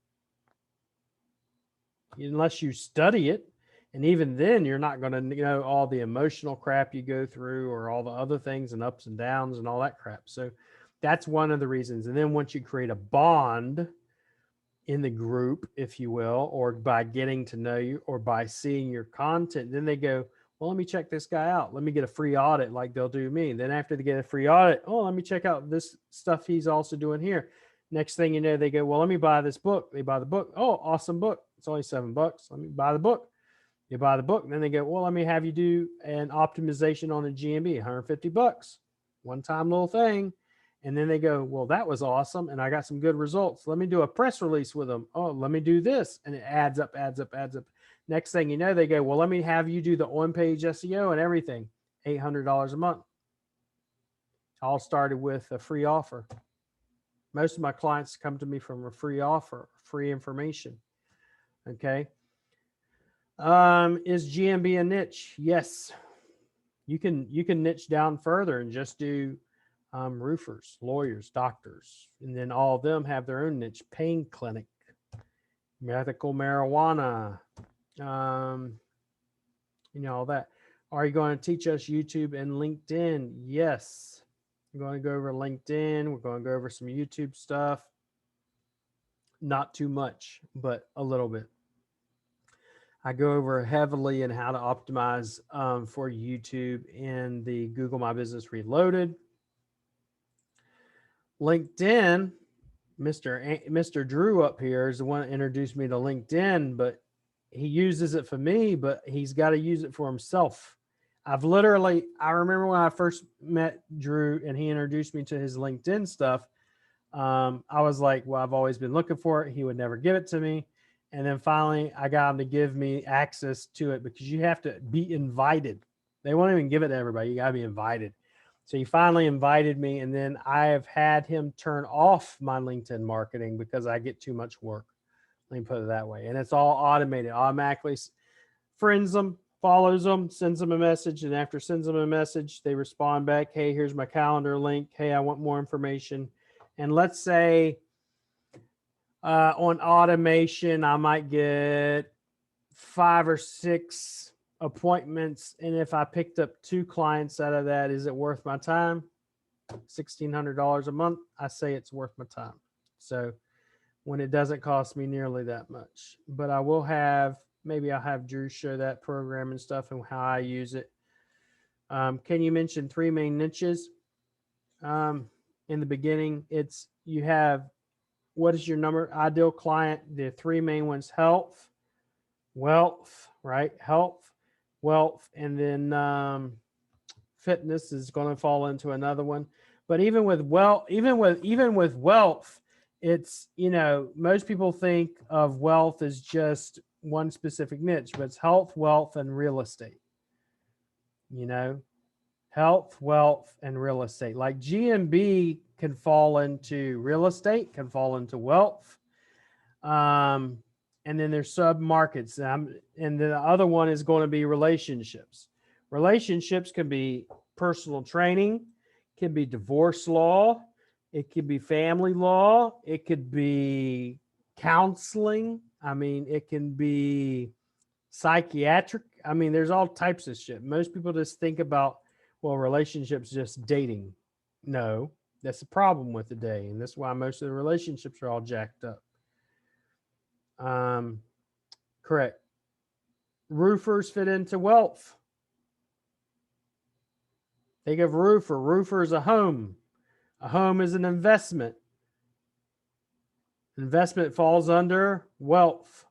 unless you study it. And even then, you're not going to know all the emotional crap you go through or all the other things and ups and downs and all that crap. So that's one of the reasons. And then once you create a bond in the group, if you will, or by getting to know you or by seeing your content, then they go, well, let me check this guy out. Let me get a free audit like they'll do me. And then after they get a free audit, oh, let me check out this stuff he's also doing here. Next thing you know, they go, well, let me buy this book. They buy the book. Oh, awesome book. It's only $7. Let me buy the book. You buy the book. And then they go, well, let me have you do an optimization on a GMB, $150. One-time little thing. And then they go, well, that was awesome. And I got some good results. Let me do a press release with them. Oh, let me do this. And it adds up, adds up, adds up. Next thing you know, they go, well, let me have you do the on-page SEO and everything. $800 a month. All started with a free offer. Most of my clients come to me from a free offer, free information. Okay. Is GMB a niche? Yes. You can niche down further and just do roofers, lawyers, doctors, and then all of them have their own niche. Pain clinic, medical marijuana, all that. Are you going to teach us YouTube and LinkedIn? Yes. We're going to go over LinkedIn. We're going to go over some YouTube stuff. Not too much, but a little bit. I go over heavily in how to optimize for YouTube in the Google My Business Reloaded. LinkedIn, Mr. Drew up here is the one that introduced me to LinkedIn, but he uses it for me, but he's got to use it for himself. I remember when I first met Drew and he introduced me to his LinkedIn stuff. I was like, well, I've always been looking for it. He would never give it to me. And then finally I got him to give me access to it because you have to be invited. They won't even give it to everybody. You got to be invited. So he finally invited me, and then I have had him turn off my LinkedIn marketing because I get too much work. Let me put it that way. And it's all automated, automatically friends them, follows them, sends them a message. And after sends them a message, they respond back, hey, here's my calendar link. Hey, I want more information. And let's say on automation, I might get 5 or 6 appointments. And if I picked up 2 clients out of that, is it worth my time? $1,600 a month. I say it's worth my time. So when it doesn't cost me nearly that much, but I will have, maybe I'll have Drew show that program and stuff and how I use it. Can you mention 3 main niches? In the beginning, it's, you have, what is your ideal client? The 3 main ones: health, wealth, right? Health, wealth, and then fitness is going to fall into another one. But even with wealth, it's, most people think of wealth as just one specific niche, but it's health, wealth, and real estate. Health, wealth, and real estate. Like GMB can fall into real estate, can fall into wealth. And then there's sub markets. And the other one is going to be relationships. Relationships can be personal training, can be divorce law, it could be family law, it could be counseling. It can be psychiatric. There's all types of shit. Most people just think about, well, relationships just dating. No, that's the problem with today. And that's why most of the relationships are all jacked up. Correct. Roofers fit into wealth. Think of roofer. Roofer is a home. A home is an investment. Investment falls under wealth.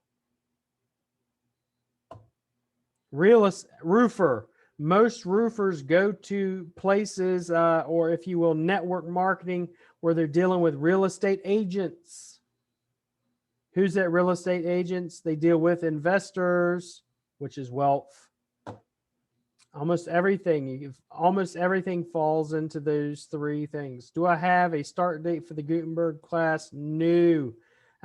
Roofer. Most roofers go to places, or if you will, network marketing, where they're dealing with real estate agents. Who's that real estate agents? They deal with investors, which is wealth. Almost everything falls into those 3 things. Do I have a start date for the Gutenberg class? No.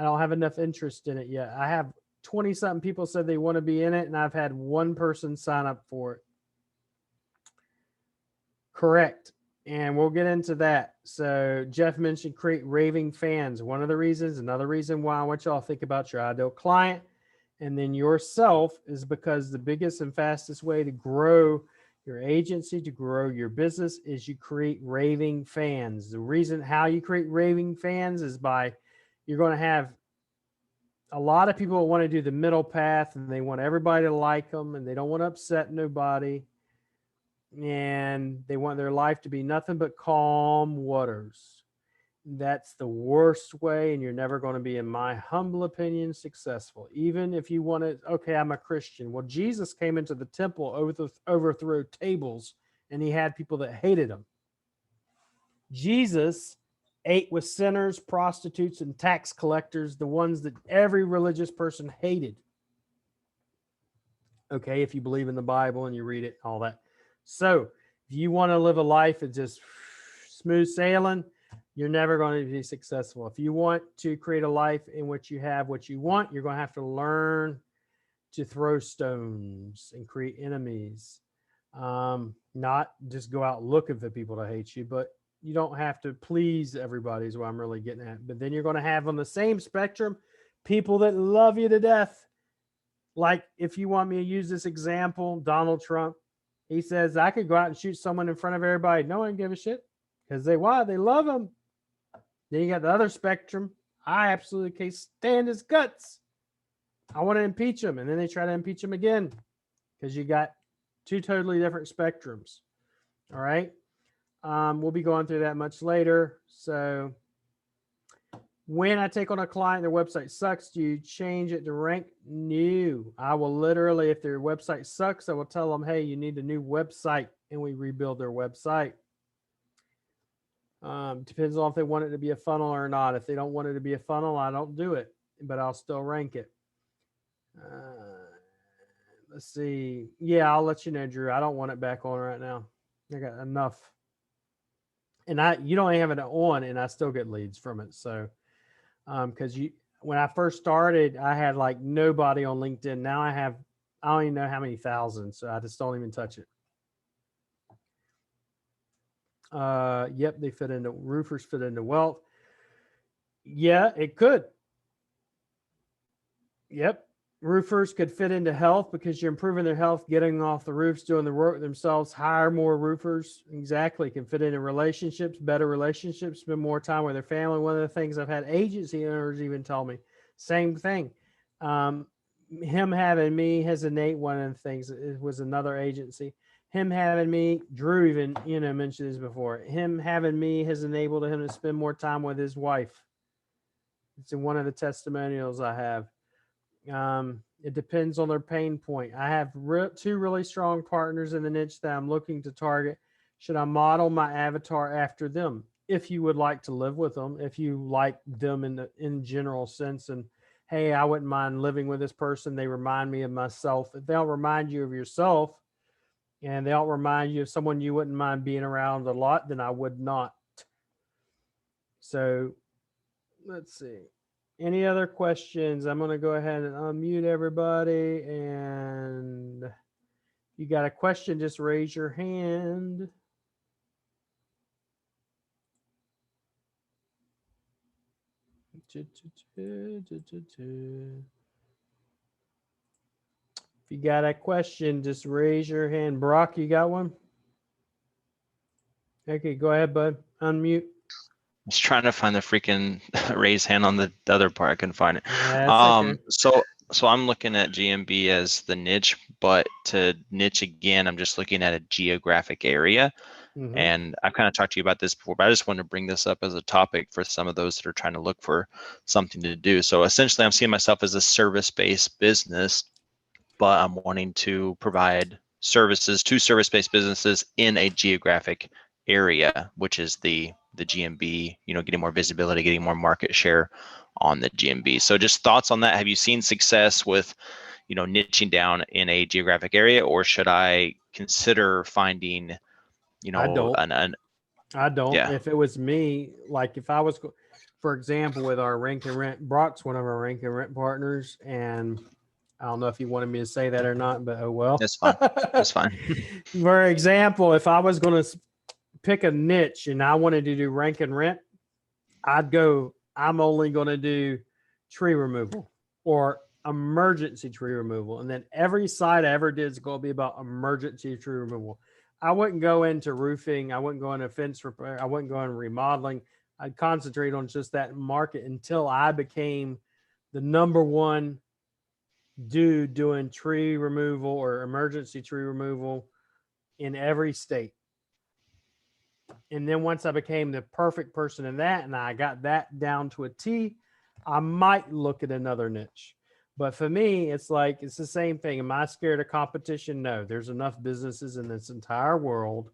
I don't have enough interest in it yet. I have 20 something people said they want to be in it, and I've had one person sign up for it. Correct. And we'll get into that. So Jeff mentioned create raving fans. One of the reasons, another reason why I want y'all to think about your ideal client and then yourself is because the biggest and fastest way to grow your agency, to grow your business, is you create raving fans. The reason how you create raving fans is by you're going to have a lot of people want to do the middle path and they want everybody to like them and they don't want to upset nobody. And they want their life to be nothing but calm waters. That's the worst way, and you're never going to be, in my humble opinion, successful. Even if you want to, okay, I'm a Christian. Well, Jesus came into the temple, overthrew tables, and he had people that hated him. Jesus ate with sinners, prostitutes, and tax collectors, the ones that every religious person hated. Okay, if you believe in the Bible and you read it, all that. So if you want to live a life of just smooth sailing, you're never going to be successful. If you want to create a life in which you have what you want, you're going to have to learn to throw stones and create enemies. Not just go out looking for people to hate you, but you don't have to please everybody is what I'm really getting at. But then you're going to have on the same spectrum people that love you to death. Like if you want me to use this example, Donald Trump, he says, I could go out and shoot someone in front of everybody. No one give a shit because they love him. Then you got the other spectrum. I absolutely can't stand his guts. I want to impeach him. And then they try to impeach him again because you got two totally different spectrums. All right. We'll be going through that much later. So when I take on a client, their website sucks, do you change it to rank new? I will literally, if their website sucks, I will tell them, hey, you need a new website, and we rebuild their website. Depends on if they want it to be a funnel or not. If they don't want it to be a funnel, I don't do it, but I'll still rank it. Let's see. Yeah, I'll let you know, Drew. I don't want it back on right now. I got enough. And you don't have it on, and I still get leads from it. So because when I first started, I had like nobody on LinkedIn. Now I don't even know how many thousands, so I just don't even touch it. Yep, they fit into roofers, fit into wealth. Yeah, it could. Yep, roofers could fit into health because you're improving their health, getting off the roofs, doing the work themselves. Hire more roofers. Exactly, can fit into relationships, better relationships, spend more time with their family. One of the things I've had agency owners even tell me, same thing. Him having me has innate. One of the things, it was another agency. Him having me, Drew even mentioned this before. Him having me has enabled him to spend more time with his wife. It's in one of the testimonials I have. It depends on their pain point. I have two really strong partners in the niche that I'm looking to target. Should I model my avatar after them? If you would like to live with them, if you like them in general sense, and hey, I wouldn't mind living with this person. They remind me of myself. If they'll remind you of yourself and they'll remind you of someone you wouldn't mind being around a lot, then I would not. So let's see. Any other questions? I'm going to go ahead and unmute everybody. And if you got a question, just raise your hand. If you got a question, just raise your hand. Brock, you got one? Okay, go ahead, bud. Unmute. I was trying to find the freaking raise hand on the other part. I couldn't find it. Okay. So I'm looking at GMB as the niche, but to niche again, I'm just looking at a geographic area. Mm-hmm. And I've kind of talked to you about this before, but I just wanted to bring this up as a topic for some of those that are trying to look for something to do. So essentially, I'm seeing myself as a service-based business, but I'm wanting to provide services to service-based businesses in a geographic area, which is the GMB, getting more visibility, getting more market share on the GMB. So just thoughts on that. Have you seen success with, niching down in a geographic area, or should I consider finding, I don't. Yeah. If it was me, like if I was, for example, with our rank and rent, Brock's one of our rank and rent partners, and I don't know if you wanted me to say that or not, but oh well. That's fine. That's fine. For example, if I was going to pick a niche and I wanted to do rank and rent, I'd go, I'm only going to do tree removal or emergency tree removal. And then every site I ever did is going to be about emergency tree removal. I wouldn't go into roofing. I wouldn't go into fence repair. I wouldn't go into remodeling. I'd concentrate on just that market until I became the number one dude doing tree removal or emergency tree removal in every state. And then once I became the perfect person in that and I got that down to a T, I might look at another niche. But for me, it's like, it's the same thing. Am I scared of competition? No, there's enough businesses in this entire world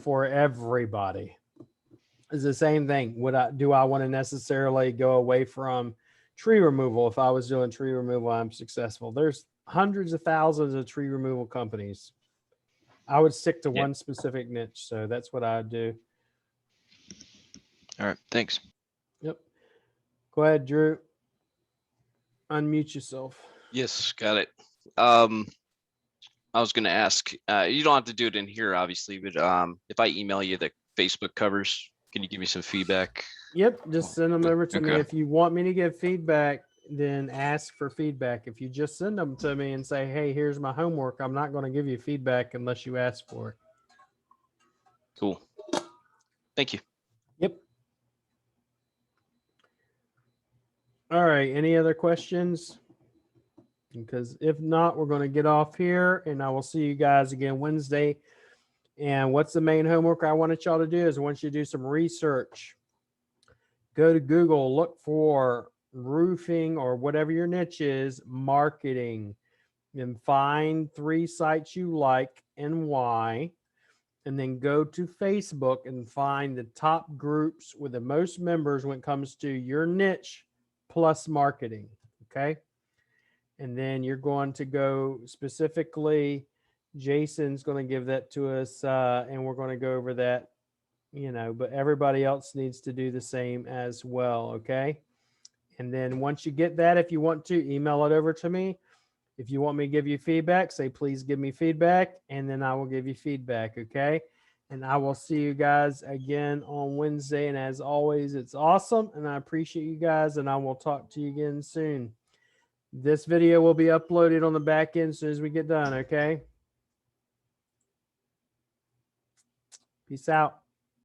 for everybody. It's the same thing. Do I want to necessarily go away from tree removal? If I was doing tree removal, I'm successful. There's hundreds of thousands of tree removal companies. I would stick to one specific niche. So that's what I'd do. All right. Thanks. Yep. Go ahead, Drew. Unmute yourself. Yes, got it. I was going to ask, you don't have to do it in here, obviously, but if I email you the Facebook covers, can you give me some feedback? Yep. Just send them over to me. Okay. If you want me to give feedback, then ask for feedback. If you just send them to me and say, hey, here's my homework, I'm not going to give you feedback unless you ask for it. Cool. Thank you. Yep. All right. Any other questions? Because if not, we're going to get off here and I will see you guys again Wednesday. And what's the main homework I wanted y'all to do is I want you to do some research. Go to Google, look for roofing or whatever your niche is, marketing, and find 3 sites you like and why. And then go to Facebook and find the top groups with the most members when it comes to your niche plus marketing. Okay. And then you're going to go specifically, Jason's going to give that to us and we're going to go over that, but everybody else needs to do the same as well. Okay. And then once you get that, if you want to email it over to me, if you want me to give you feedback, say, please give me feedback, and then I will give you feedback. Okay. And I will see you guys again on Wednesday. And as always, it's awesome. And I appreciate you guys. And I will talk to you again soon. This video will be uploaded on the back end as soon as we get done. Okay. Peace out.